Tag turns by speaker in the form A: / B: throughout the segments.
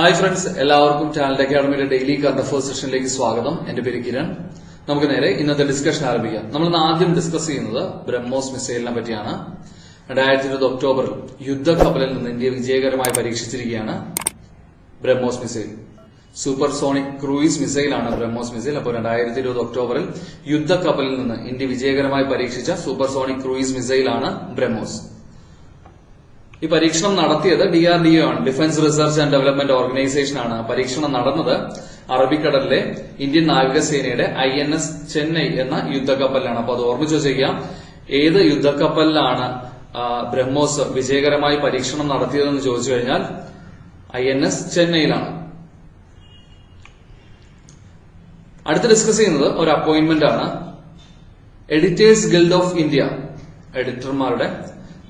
A: Hi friends, എല്ലാവർക്കും talent അക്കാഡമിയുടെ daily current affairs സെഷനിലേക്ക് സ്വാഗതം. എന്റെ പേര് കിരൺ. നമുക്ക് നേരെ ഇന്നത്തെ ഡിസ്കഷൻ ആരംഭിക്കാം. നമ്മൾ ആദ്യം ഡിസ്കസ് ചെയ്യുന്നത് ബ്രഹ്മോസ് മിസൈലിനെ പറ്റിയാണ്. 2020 ഒക്ടോബറിൽ യുദ്ധക്കപ്പലിൽ നിന്ന് ഇന്ത്യ വിജയകരമായി പരീക്ഷിച്ചിരിക്കുകയാണ് BrahMos missile. Super sonic cruise മിസൈലാണ് ബ്രഹ്മോസ് മിസൈൽ. അപ്പോൾ 2020 ഒക്ടോബറിൽ യുദ്ധക്കപ്പലിൽ നിന്ന് ഇന്ത്യ വിജയകരമായി പരീക്ഷിച്ച സൂപ്പർ സോണിക് ക്രൂയിസ് മിസൈലാണ് ബ്രഹ്മോസ്. ഈ പരീക്ഷണം നടത്തിയത് DRDO ആണ്, defence research and development organisation ആണ്. പരീക്ഷണം നടന്നത് അറബിക്കടലിലെ ഇന്ത്യൻ നാവികസേനയുടെ INS ചെന്നൈ എന്ന യുദ്ധക്കപ്പലിലാണ്. അപ്പൊ അത് ഓർമ്മിച്ചു വെച്ചേക്കാം. ഏത് യുദ്ധക്കപ്പലിലാണ് ബ്രഹ്മോസ് വിജയകരമായി പരീക്ഷണം നടത്തിയതെന്ന് ചോദിച്ചു കഴിഞ്ഞാൽ INS ചെന്നൈയിലാണ്. അടുത്ത് ഡിസ്കസ് ചെയ്യുന്നത് ഒരു അപ്പോയിന്റ്മെന്റ് ആണ്. എഡിറ്റേഴ്സ് ഗിൽഡ് ഓഫ് ഇന്ത്യ, എഡിറ്റർമാരുടെ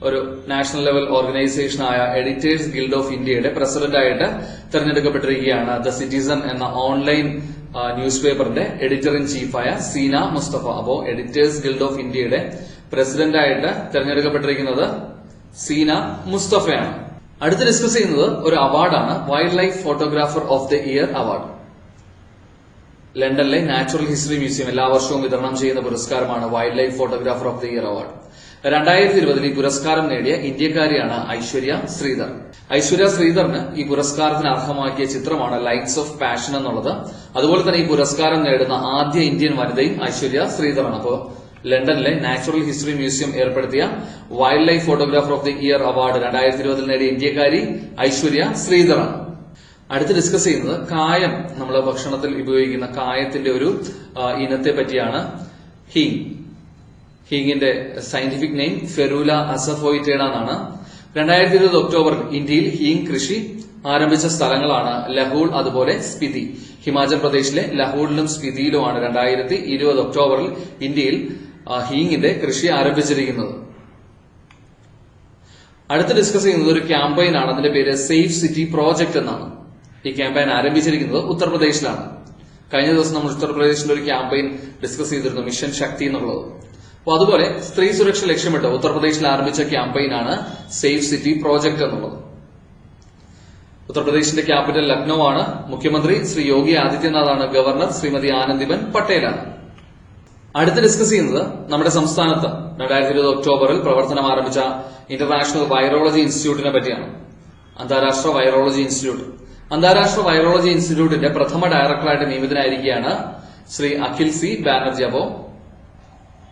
A: ഒരു നാഷണൽ ലെവൽ ഓർഗനൈസേഷനായ എഡിറ്റേഴ്സ് ഗിൽഡ് ഓഫ് ഇന്ത്യയുടെ പ്രസിഡന്റായിട്ട് തെരഞ്ഞെടുക്കപ്പെട്ടിരിക്കുകയാണ് ദ സിറ്റിസൺ എന്ന ഓൺലൈൻ ന്യൂസ് പേപ്പറിന്റെ എഡിറ്റർ ഇൻ ചീഫായ സീന മുസ്തഫ. അപ്പോ എഡിറ്റേഴ്സ് ഗിൽഡ് ഓഫ് ഇന്ത്യയുടെ പ്രസിഡന്റായിട്ട് തെരഞ്ഞെടുക്കപ്പെട്ടിരിക്കുന്നത് സീന മുസ്തഫയാണ്. അടുത്ത് ഡിസ്കസ് ചെയ്യുന്നത് ഒരു അവാർഡാണ്, wildlife photographer of the year award. ലണ്ടനിലെ നാച്ചുറൽ ഹിസ്റ്ററി മ്യൂസിയം എല്ലാ വർഷവും വിതരണം ചെയ്യുന്ന പുരസ്കാരമാണ് wildlife photographer of the year award. 2020 ഈ പുരസ്കാരം നേടിയ ഇന്ത്യക്കാരിയാണ് ഐശ്വര്യ ശ്രീധർ. ഐശ്വര്യ ശ്രീധറിന് ഈ പുരസ്കാരത്തിന് അർഹമാക്കിയ ചിത്രമാണ് ലൈറ്റ്സ് ഓഫ് പാഷൻ എന്നുള്ളത്. അതുപോലെ തന്നെ ഈ പുരസ്കാരം നേടുന്ന ആദ്യ ഇന്ത്യൻ വനിതയും ഐശ്വര്യ ശ്രീധറാണ്. അപ്പോൾ ലണ്ടനിലെ നാച്ചുറൽ ഹിസ്റ്ററി മ്യൂസിയം ഏർപ്പെടുത്തിയ wild life photographer of the year award 2020 നേടിയ ഇന്ത്യക്കാരി ഐശ്വര്യ ശ്രീധറാണ്. അടുത്ത് ഡിസ്കസ് ചെയ്യുന്നത് കായം, നമ്മൾ ഭക്ഷണത്തിൽ ഉപയോഗിക്കുന്ന കായത്തിന്റെ ഒരു ഇനത്തെ പറ്റിയാണ്. ഹീങ്ങിന്റെ സയന്റിഫിക് നെയിം ഫെറൂല അസഫോയിറ്റേഡ എന്നാണ്. 2020 ഒക്ടോബറിൽ ഇന്ത്യയിൽ ഹീങ് കൃഷി ആരംഭിച്ച സ്ഥലങ്ങളാണ് ലഹൂൾ, അതുപോലെ സ്പിതി. ഹിമാചൽ പ്രദേശിലെ ലഹൂളിലും സ്പിതിയിലുമാണ് 2020 ഒക്ടോബറിൽ ഇന്ത്യയിൽ ഹീങ്ങിന്റെ കൃഷി ആരംഭിച്ചിരിക്കുന്നത്. അടുത്ത് ഡിസ്കസ് ചെയ്യുന്നത് ഒരു ക്യാമ്പയിൻ ആണ്. അതിന്റെ പേര് സേഫ് സിറ്റി പ്രോജക്ട് എന്നാണ്. ഈ ക്യാമ്പയിൻ ആരംഭിച്ചിരിക്കുന്നത് ഉത്തർപ്രദേശിലാണ്. കഴിഞ്ഞ ദിവസം നമ്മൾ ഉത്തർപ്രദേശിലെ ഒരു ക്യാമ്പയിൻ ഡിസ്കസ് ചെയ്തിരുന്നു, മിഷൻ ശക്തി എന്നുള്ളത്. അപ്പോൾ അതുപോലെ സ്ത്രീ സുരക്ഷ ലക്ഷ്യമിട്ട് ഉത്തർപ്രദേശിൽ ആരംഭിച്ച ക്യാമ്പയിനാണ് സേഫ് സിറ്റി പ്രോജക്ട് എന്നുള്ളത്. ഉത്തർപ്രദേശിന്റെ ക്യാപിറ്റൽ ലക്നൌ ആണ്. മുഖ്യമന്ത്രി ശ്രീ യോഗി ആദിത്യനാഥാണ്. ഗവർണർ ശ്രീമതി ആനന്ദിബെൻ പട്ടേലാണ്. അടുത്ത് ഡിസ്കസ് ചെയ്യുന്നത് നമ്മുടെ സംസ്ഥാനത്ത് 2020 ഒക്ടോബറിൽ പ്രവർത്തനം ആരംഭിച്ച ഇന്റർനാഷണൽ വൈറോളജി ഇൻസ്റ്റിറ്റ്യൂട്ടിനെ പറ്റിയാണ്. അന്താരാഷ്ട്ര വൈറോളജി ഇൻസ്റ്റിറ്റ്യൂട്ട്. അന്താരാഷ്ട്ര വൈറോളജി ഇൻസ്റ്റിറ്റ്യൂട്ടിന്റെ പ്രഥമ ഡയറക്ടറായിട്ട് നിയമിതനായിരിക്കുകയാണ് ശ്രീ അഖിൽ സി ബാനർജി. അപ്പോ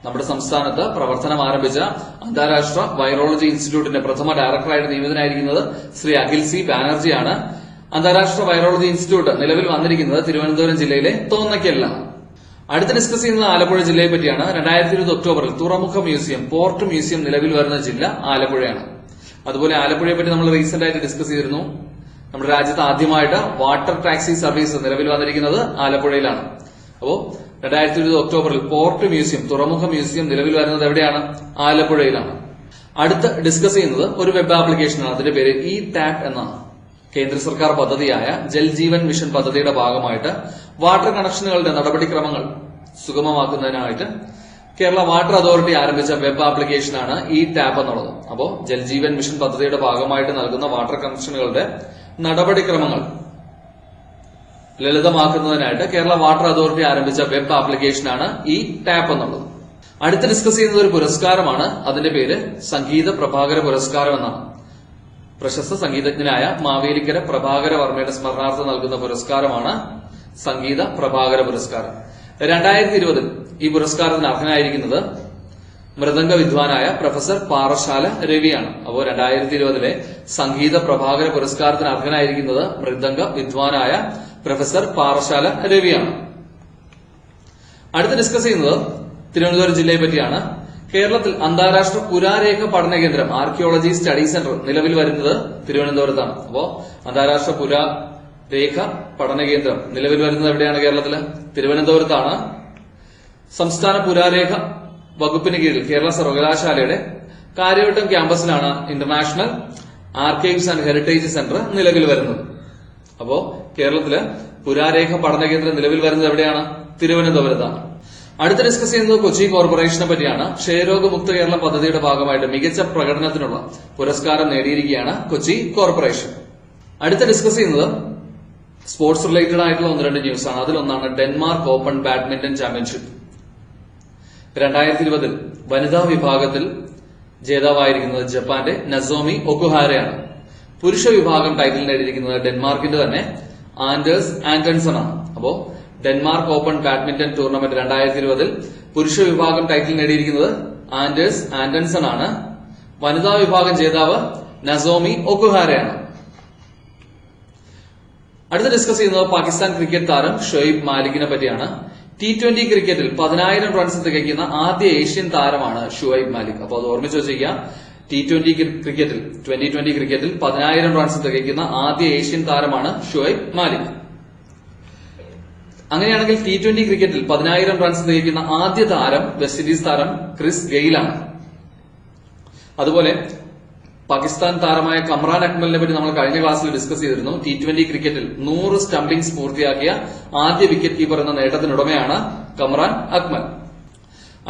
A: നമ്മുടെ സംസ്ഥാനത്ത് പ്രവർത്തനം ആരംഭിച്ച അന്താരാഷ്ട്ര വൈറോളജി ഇൻസ്റ്റിറ്റ്യൂട്ടിന്റെ പ്രഥമ ഡയറക്ടറായിട്ട് നിയമിതനായിരിക്കുന്നത് ശ്രീ അഖിൽ സി ബാനർജിയാണ്. അന്താരാഷ്ട്ര വൈറോളജി ഇൻസ്റ്റിറ്റ്യൂട്ട് നിലവിൽ വന്നിരിക്കുന്നത് തിരുവനന്തപുരം ജില്ലയിലെ തോന്നയ്ക്കലിലാണ്. അടുത്ത് ഡിസ്കസ് ചെയ്യുന്നത് ആലപ്പുഴ ജില്ലയെ പറ്റിയാണ്. 2020 ഒക്ടോബറിൽ തുറമുഖ മ്യൂസിയം, പോർട്ട് മ്യൂസിയം നിലവിൽ വരുന്ന ജില്ല ആലപ്പുഴയാണ്. അതുപോലെ ആലപ്പുഴയെ പറ്റി നമ്മൾ റീസെന്റ് ആയിട്ട് ഡിസ്കസ് ചെയ്തിരുന്നു. നമ്മുടെ രാജ്യത്ത് ആദ്യമായിട്ട് വാട്ടർ ടാക്സി സർവീസ് നിലവിൽ വന്നിരിക്കുന്നത് ആലപ്പുഴയിലാണ്. അപ്പോ 2020 ഒക്ടോബറിൽ പോർട്ട് മ്യൂസിയം, തുറമുഖ മ്യൂസിയം നിലവിൽ വരുന്നത് എവിടെയാണ്? ആലപ്പുഴയിലാണ്. അടുത്ത് ഡിസ്കസ് ചെയ്യുന്നത് ഒരു വെബ് ആപ്ലിക്കേഷനാണ്. അതിന്റെ പേര് ടാപ്പ് എന്നാണ്. കേന്ദ്ര സർക്കാർ പദ്ധതിയായ ജൽജീവൻ മിഷൻ പദ്ധതിയുടെ ഭാഗമായിട്ട് വാട്ടർ കണക്ഷനുകളുടെ നടപടിക്രമങ്ങൾ സുഗമമാക്കുന്നതിനായിട്ട് കേരള വാട്ടർ അതോറിറ്റി ആരംഭിച്ച വെബ് ആപ്ലിക്കേഷനാണ് ടാപ്പ് എന്നുള്ളത്. അപ്പോ ജൽജീവൻ മിഷൻ പദ്ധതിയുടെ ഭാഗമായിട്ട് നൽകുന്ന വാട്ടർ കണക്ഷനുകളുടെ നടപടിക്രമങ്ങൾ ലളിതമാക്കുന്നതിനായിട്ട് കേരള വാട്ടർ അതോറിറ്റി ആരംഭിച്ച വെബ് ആപ്ലിക്കേഷനാണ് ടാപ്പ് എന്നുള്ളത്. അടുത്ത് ഡിസ്കസ് ചെയ്യുന്നത് ഒരു പുരസ്കാരമാണ്. അതിന്റെ പേര് സംഗീത പ്രഭാകര പുരസ്കാരം എന്നാണ്. പ്രശസ്ത സംഗീതജ്ഞനായ മാവേലിക്കര പ്രഭാകര വർമ്മയുടെ സ്മരണാർത്ഥം നൽകുന്ന പുരസ്കാരമാണ് സംഗീത പ്രഭാകര പുരസ്കാരം. 2020 ഈ പുരസ്കാരത്തിന് അർഹനായിരിക്കുന്നത് മൃദംഗ വിദ്വാനായ പ്രൊഫസർ പാറശാല രവിയാണ്. അപ്പോൾ 2020 സംഗീത പ്രഭാകര പുരസ്കാരത്തിന് അർഹനായിരിക്കുന്നത് മൃദംഗ വിദ്വാനായ പ്രൊഫസർ പാറശാല രവിയാണ്. അടുത്ത് ഡിസ്കസ് ചെയ്യുന്നത് തിരുവനന്തപുരം ജില്ലയെ പറ്റിയാണ്. കേരളത്തിൽ അന്താരാഷ്ട്ര പുരാരേഖ പഠന കേന്ദ്രം, ആർക്കിയോളജി സ്റ്റഡി സെന്റർ നിലവിൽ വരുന്നത് തിരുവനന്തപുരത്താണ്. അപ്പോ അന്താരാഷ്ട്ര പുരാരേഖ പഠന കേന്ദ്രം നിലവിൽ വരുന്നത് എവിടെയാണ്? കേരളത്തില് തിരുവനന്തപുരത്താണ്. സംസ്ഥാന പുരാരേഖ വകുപ്പിന് കീഴിൽ കേരള സർവകലാശാലയുടെ കാര്യവട്ടം ക്യാമ്പസിലാണ് international archives and heritage centre നിലവിൽ വരുന്നത്. അപ്പോ കേരളത്തില് പുരാരേഖ പഠന കേന്ദ്രം നിലവിൽ വരുന്നത് എവിടെയാണ്? തിരുവനന്തപുരത്താണ്. അടുത്ത ഡിസ്കസ് ചെയ്യുന്നത് കൊച്ചി കോർപ്പറേഷനെ പറ്റിയാണ്. ക്ഷയരോഗമുക്ത കേരളം പദ്ധതിയുടെ ഭാഗമായിട്ട് മികച്ച പ്രകടനത്തിനുള്ള പുരസ്കാരം നേടിയിരിക്കുകയാണ് കൊച്ചി കോർപ്പറേഷൻ. അടുത്ത ഡിസ്കസ് ചെയ്യുന്നത് സ്പോർട്സ് റിലേറ്റഡ് ആയിട്ടുള്ള ഒന്ന് രണ്ട് ന്യൂസ് ആണ്. അതിലൊന്നാണ് ഡെൻമാർക്ക് ഓപ്പൺ ബാഡ്മിന്റൺ ചാമ്പ്യൻഷിപ്പ്. 2020 വനിതാ വിഭാഗത്തിൽ ജേതാവായിരിക്കുന്നത് ജപ്പാന്റെ നസോമി ഒക്കുഹാരയാണ്. പുരുഷ വിഭാഗം ടൈറ്റിൽ നേടിയിരിക്കുന്നത് ഡെൻമാർക്കിന്റെ തന്നെ ആൻഡേഴ്സ് ആന്റൺസൺ ആണ്. അപ്പോ ഡെൻമാർക്ക് ഓപ്പൺ ബാഡ്മിന്റൺ ടൂർണമെന്റ് 2020 പുരുഷ വിഭാഗം ടൈറ്റിൽ നേടിയിരിക്കുന്നത് ആൻഡേഴ്സ് ആന്റൺസൺ ആണ്. വനിതാ വിഭാഗം ജേതാവ് നസോമി ഒക്കുഹാരയാണ്. അടുത്ത് ഡിസ്കസ് ചെയ്യുന്നത് പാകിസ്ഥാൻ ക്രിക്കറ്റ് താരം ഷുഐബ് മാലിക്കിനെ പറ്റിയാണ്. T20 ക്രിക്കറ്റിൽ 10,000 റൺസ് തികയ്ക്കുന്ന ആദ്യ ഏഷ്യൻ താരമാണ് ഷുഐബ് മാലിക്. അപ്പോൾ അത് ഓർമ്മിച്ച് വെച്ചിരിക്കുക. T20 ക്രിക്കറ്റിൽ 2020 ക്രിക്കറ്റിൽ 10,000 റൺസ് തികയ്ക്കുന്ന ആദ്യ ഏഷ്യൻ താരമാണ് ഷുഐബ് മാലിക്. അങ്ങനെയാണെങ്കിൽ T20 ക്രിക്കറ്റിൽ 10,000 റൺസ് തികയ്ക്കുന്ന ആദ്യ താരം വെസ്റ്റ് ഇൻഡീസ് താരം ക്രിസ് ഗെയിലാണ്. അതുപോലെ പാകിസ്ഥാൻ താരമായ കമ്രാൻ അക്മലിനെ പറ്റി നമ്മൾ കഴിഞ്ഞ ക്ലാസ്സിൽ ഡിസ്കസ് ചെയ്തിരുന്നു. T20 ക്രിക്കറ്റിൽ 100 സ്റ്റംപിംഗ്സ് പൂർത്തിയാക്കിയ ആദ്യ വിക്കറ്റ് കീപ്പർ എന്ന നേട്ടത്തിനുടമയാണ് കമ്രാൻ അക്മൽ.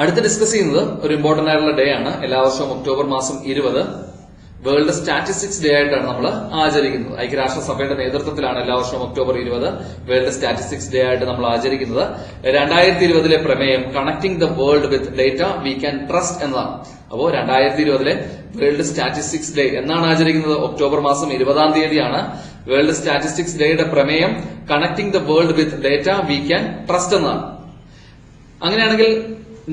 A: അടുത്ത് ഡിസ്കസ് ചെയ്യുന്നത് ഒരു ഇമ്പോർട്ടന്റ് ആയിട്ടുള്ള ഡേ ആണ്. എല്ലാ വർഷവും ഒക്ടോബർ മാസം 20 വേൾഡ് സ്റ്റാറ്റിസ്റ്റിക്സ് ഡേ ആയിട്ടാണ് നമ്മൾ ആചരിക്കുന്നത്. ഐക്യരാഷ്ട്രസഭയുടെ നേതൃത്വത്തിലാണ് എല്ലാ വർഷവും ഒക്ടോബർ 20 വേൾഡ് സ്റ്റാറ്റിസ്റ്റിക്സ് ഡേ ആയിട്ട് നമ്മൾ ആചരിക്കുന്നത്. 2020 പ്രമേയം connecting the world with data we can trust എന്നതാണ്. അപ്പോ 2020 വേൾഡ് സ്റ്റാറ്റിസ്റ്റിക്സ് ഡേ എന്നാണ് ആചരിക്കുന്നത്. ഒക്ടോബർ മാസം 20 തീയതിയാണ്. വേൾഡ് സ്റ്റാറ്റിസ്റ്റിക്സ് ഡേയുടെ പ്രമേയം connecting the world with data we can trust എന്നാണ്. അങ്ങനെയാണെങ്കിൽ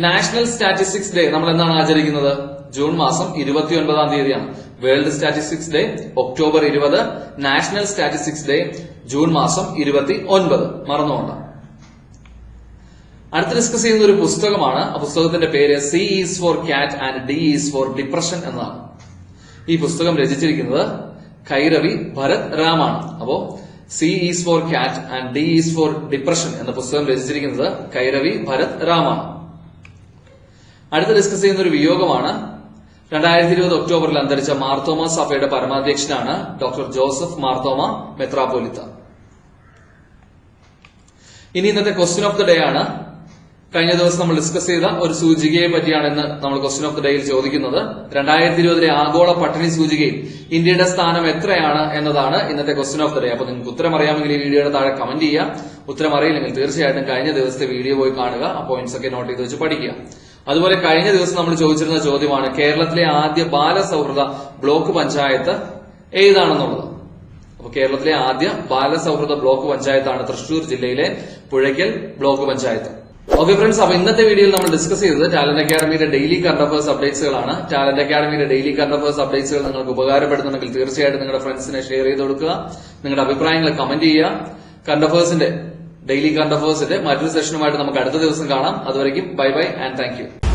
A: നാഷണൽ സ്റ്റാറ്റിസ്റ്റിക്സ് ഡേ നമ്മൾ എന്നാണ് ആചരിക്കുന്നത്? ജൂൺ മാസം 29 തീയതിയാണ്. World statistics day October 20, national statistics day June മാസം 29. മറന്നുകൊണ്ട. അടുത്ത് ഡിസ്കസ് ചെയ്യുന്ന ഒരു പുസ്തകമാണ്. ആ പുസ്തകത്തിന്റെ പേര് C is for cat and D is for depression എന്നതാണ്. ഈ പുസ്തകം രചിച്ചിരിക്കുന്നത് കൈരവി ഭരത് റാമാണ്. അപ്പോ C is for cat and D is for depression എന്ന പുസ്തകം രചിച്ചിരിക്കുന്നത് കൈരവി ഭരത് റാമാണ്. അടുത്ത് ഡിസ്കസ് ചെയ്യുന്ന ഒരു വിയോഗമാണ്. 2020 ഒക്ടോബറിൽ അന്തരിച്ച മാർത്തോമ സഭയുടെ പരമാധ്യക്ഷനാണ് ഡോക്ടർ ജോസഫ് മാർത്തോമ മെത്രാപോലിത്ത. ഇനി ഇന്നത്തെ ക്വസ്റ്റ്യൻ ഓഫ് ദ ഡേ ആണ്. കഴിഞ്ഞ ദിവസം നമ്മൾ ഡിസ്കസ് ചെയ്ത ഒരു സൂചികയെ പറ്റിയാണ് ഇന്ന് നമ്മൾ ക്വസ്റ്റ്യൻ ഓഫ് ദ ഡേയിൽ ചോദിക്കുന്നത്. 2020 ആഗോള പട്ടിണി സൂചികയിൽ ഇന്ത്യയുടെ സ്ഥാനം എത്രയാണ് എന്നതാണ് ഇന്നത്തെ ക്വസ്റ്റ്യൻ ഓഫ് ദ ഡേ. അപ്പൊ നിങ്ങൾക്ക് ഉത്തരം അറിയാമെങ്കിൽ ഈ വീഡിയോയുടെ താഴെ കമന്റ് ചെയ്യുക. ഉത്തരം അറിയില്ലെങ്കിൽ തീർച്ചയായിട്ടും കഴിഞ്ഞ ദിവസത്തെ വീഡിയോ പോയി കാണുക. ആ പോയിന്റ്സ് ഒക്കെ നോട്ട് ചെയ്ത് വെച്ച് പഠിക്കുക. അതുപോലെ കഴിഞ്ഞ ദിവസം നമ്മൾ ചോദിച്ചിരുന്ന ചോദ്യമാണ് കേരളത്തിലെ ആദ്യ ബാലസൗഹൃദ ബ്ലോക്ക് പഞ്ചായത്ത് ഏതാണെന്നുള്ളത്. അപ്പൊ കേരളത്തിലെ ആദ്യ ബാലസൗഹൃദ ബ്ലോക്ക് പഞ്ചായത്താണ് തൃശൂർ ജില്ലയിലെ പുഴയ്ക്കൽ ബ്ലോക്ക് പഞ്ചായത്ത്. ഓക്കെ ഫ്രണ്ട്സ്, അപ്പൊ ഇന്നത്തെ വീഡിയോയിൽ നമ്മൾ ഡിസ്കസ് ചെയ്തത് ടാലന്റ് അക്കാഡമിയുടെ ഡെയിലി കറന്റ് അഫയേഴ്സ് അപ്ഡേറ്റ്സുകളാണ്. ടാലന്റ് അക്കാഡമിയുടെ ഡെയിലി കറന്റ് അഫയേഴ്സ് അപ്ഡേറ്റ്സുകൾ നിങ്ങൾക്ക് ഉപകാരപ്പെടുന്നുണ്ടെങ്കിൽ തീർച്ചയായിട്ടും നിങ്ങളുടെ ഫ്രണ്ട്സിനെ ഷെയർ ചെയ്ത് കൊടുക്കുക. നിങ്ങളുടെ അഭിപ്രായങ്ങൾ കമന്റ് ചെയ്യുക. കറന്റ് അഫയേഴ്സിന്റെ ഡെയിലി കറന്റ് അഫയേഴ്സിന്റെ മറ്റൊരു സെഷനുമായിട്ട് നമുക്ക് അടുത്ത ദിവസം കാണാം. അതുവരെയും bye bye and thank you.